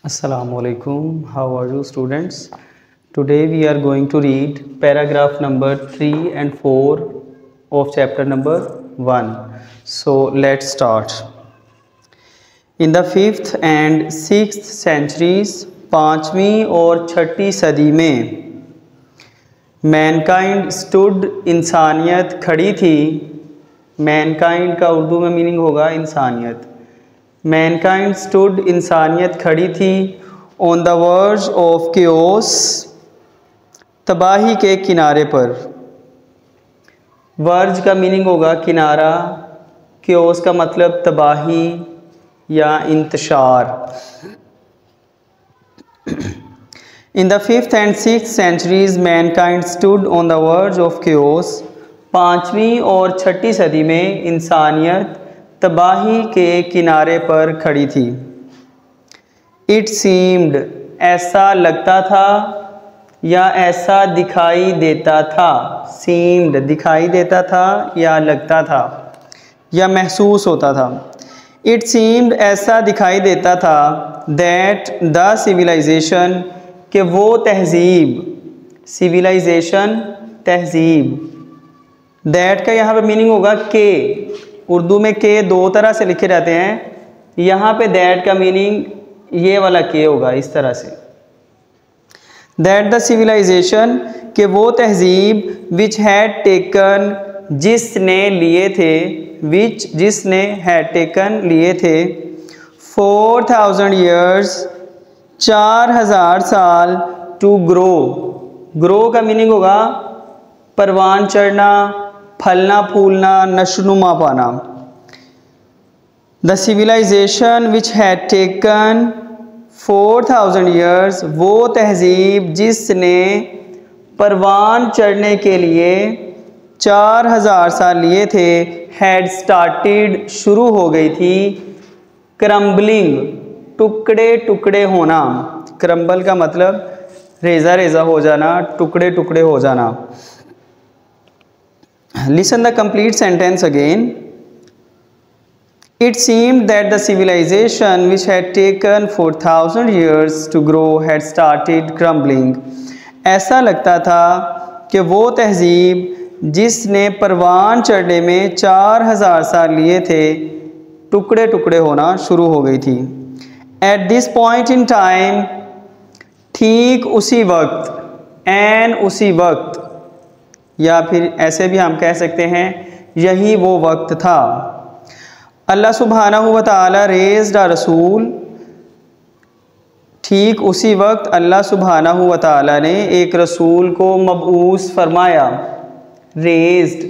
Assalamualaikum. How are you students? Today we are going to read paragraph number 3 and 4 of chapter number 1. So let's start. In the 5th and 6th centuries, 5वीं और 6ठी सदी में Mankind stood, इंसानियत खड़ी थी। Mankind का उर्दू में meaning होगा इंसानियत। मैनकाइंड स्टूड, इंसानियत खड़ी थी on the verge of chaos, तबाही के किनारे पर। वर्ज का मीनिंग होगा किनारा, केओस का मतलब तबाही या इंतशार। In the 5th and 6th centuries, mankind stood on the verge of chaos. 5वीं और 6ठी सदी में इंसानियत तबाही के किनारे पर खड़ी थी। इट सीम्ड, ऐसा लगता था या ऐसा दिखाई देता था। सीम्ड दिखाई देता था या लगता था या महसूस होता था। इट सीम्ड, ऐसा दिखाई देता था दैट द सिविलाइजेशन, कि वो तहजीब। सिविलाइजेशन तहजीब। दैट का यहाँ पे मीनिंग होगा के। उर्दू में के दो तरह से लिखे जाते हैं। यहाँ पे दैट का मीनिंग ये वाला के होगा, इस तरह से। दैट द सिविलाइजेशन, कि वो तहजीब, विच हैड टेकन, जिसने लिए थे, विच जिसने हैड टेकन लिए थे, 4000 ईयर्स, 4000 साल, टू ग्रो। ग्रो का मीनिंग होगा परवान चढ़ना, फलना फूलना, नशोनुमा पाना। The civilization which had taken 4000 years, वो तहजीब जिसने परवान चढ़ने के लिए 4000 साल लिए थे, हैड स्टार्टेड, शुरू हो गई थी, क्रम्बलिंग, टुकड़े टुकड़े होना। क्रम्बल का मतलब रेजा रेजा हो जाना, टुकड़े टुकड़े हो जाना। Listen the complete sentence again. It seemed that the civilization which had taken 4000 years to grow had started crumbling. ऐसा लगता था कि वो तहजीब जिसने परवान चढ़ने में 4000 साल लिए थे, टुकड़े टुकड़े होना शुरू हो गई थी। At this point in time, ठीक उसी वक्त, एन उसी वक्त, या फिर ऐसे भी हम कह सकते हैं यही वो वक्त था। अल्लाह सुब्हानहू व तआला रेज़्ड अ रसूल, ठीक उसी वक्त अल्लाह सुब्हानहू व तआला ने एक रसूल को मबऊस फरमाया। रेज़्ड,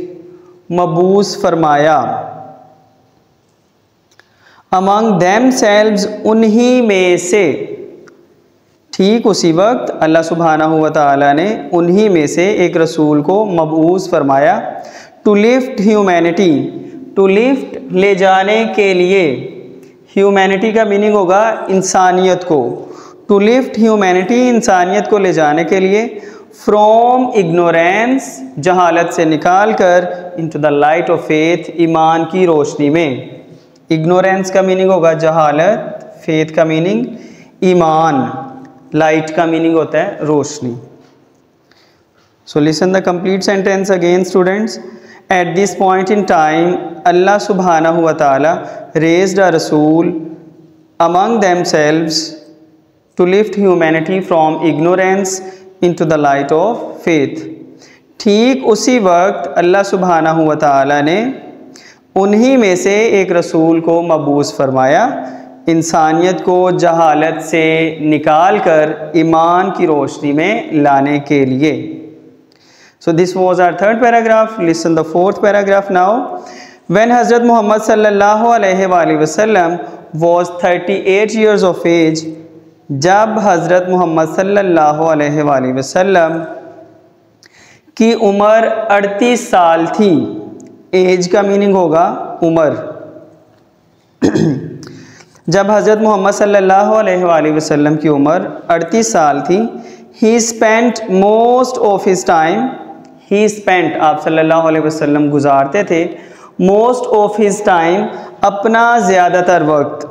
मबऊस फरमाया। अमंग देमसेल्व्स, उन्हीं में से। ठीक उसी वक्त अल्लाह सुब्हानहू व तआला ने उन्हीं में से एक रसूल को मबऊस फरमाया। To lift humanity, to lift ले जाने के लिए। ह्यूमैनिटी का मीनिंग होगा इंसानियत को। टू लिफ्ट ह्यूमैनिटी, इंसानियत को ले जाने के लिए। फ्रॉम इग्नोरेंस, जहालत से निकाल कर, into the light of faith, ईमान की रोशनी में। इग्नोरेंस का मीनिंग होगा जहालत, फेथ का मीनिंग ईमान, लाइट का मीनिंग होता है रोशनी। So listen the complete sentence again students. At this point in time, Allah सुब्हानहू व तआला रेज़्ड अ रसूल among themselves to lift humanity from ignorance into the light of faith. ठीक उसी वक्त अल्लाह सुब्हानहू व तआला ने उन्हीं में से एक रसूल को मबूस फरमाया, इंसानियत को जहालत से निकाल कर ईमान की रोशनी में लाने के लिए। So this was our third paragraph. Listen the fourth paragraph now. When हज़रत मोहम्मद सल्लल्लाहु अलैहि वसल्लम वाज 38 ईयर्स ऑफ एज, जब हज़रत मोहम्मद सल्लल्लाहु अलैहि वसल्लम की उम्र 38 साल थी। एज का मीनिंग होगा उम्र। जब हज़रत मोहम्मद सल्लल्लाहु अलैहि वसल्लम की उम्र 38 साल थी, ही spent most of his time, he spent, आप सल्लल्लाहु अलैहि वसल्लम गुजारते थे, मोस्ट ऑफ हिज टाइम, अपना ज़्यादातर वक्त,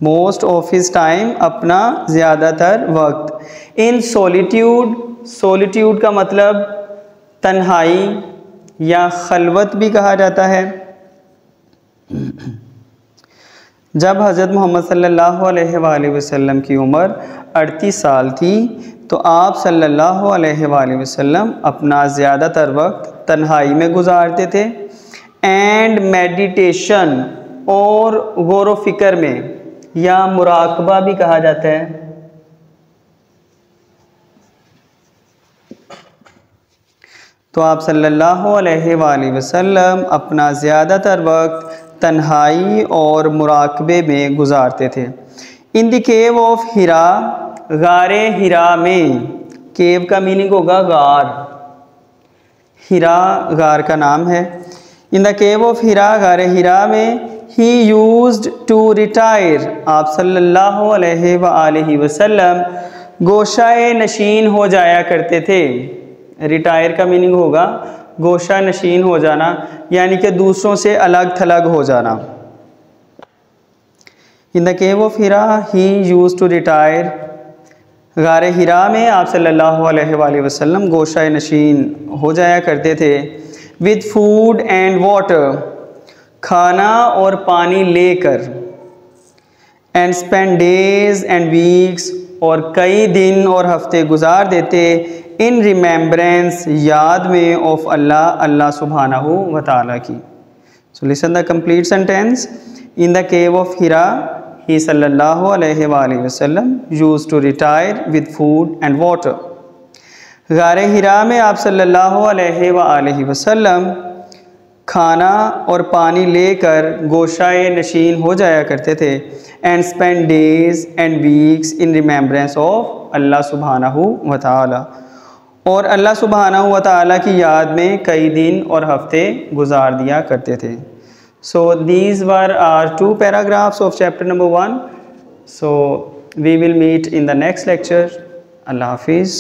मोस्ट ऑफ हिज टाइम, अपना ज़्यादातर वक्त। इन सोलिट्यूड, सोलिट्यूड का मतलब तन्हाई या खलवत भी कहा जाता है। जब हज़रत मोहम्मद सल्लल्लाहु अलैहि वसल्लम की उम्र 38 साल थी तो आप सल्लल्लाहु अलैहि वसल्लम अपना ज़्यादातर वक्त तन्हाई में गुजारते थे एंड मेडिटेशन, और गौर व फिक्र में या मुराकबा भी कहा जाता है। तो आप सल्लल्लाहु अलैहि वसल्लम अपना ज़्यादातर वक्त तन्हाई और मुराकबे में गुजारते थे। इन द केव ऑफ हिरा, गारे हिरा में, केव का मीनिंग होगा गार, हिरा गार का नाम है। इन द केव ऑफ हिरा, गारे हिरा में, ही यूज्ड टू रिटायर, आप सल्लल्लाहु अलैहि वसल्लम गोशाए नशीन हो जाया करते थे। रिटायर का मीनिंग होगा गोशा नशीन हो जाना, यानी कि दूसरों से अलग थलग हो जाना। In the cave of Hira he used to retire, गारे हिरा में आप सल्लल्लाहु अलैहि वसल्लम गोशाए नशीन हो जाया करते थे। विद फूड एंड वाटर, खाना और पानी लेकर। And spend days and weeks, और कई दिन और हफ्ते गुजार देते। इन रिमेम्बरेंस, याद में, ऑफ अल्लाह, अल्लाह सुब्हानहू व तआला की। So listen the complete sentence. In the cave of Hira he सल्लल्लाहु अलैहि वसल्लम used to retire with food and water. गारे हिरा में आप सल्लल्लाहु अलैहि वसल्लम खाना और पानी लेकर गोशाए नशीन हो जाया करते थे। And spend days and weeks in remembrance of Allah सुब्हानहू व तआला, और अल्लाह सुब्हानहू व तआला की याद में कई दिन और हफ्ते गुजार दिया करते थे। So these were are 2 paragraphs of chapter number 1. So we will meet in the next lecture. अल्लाह हाफिज़.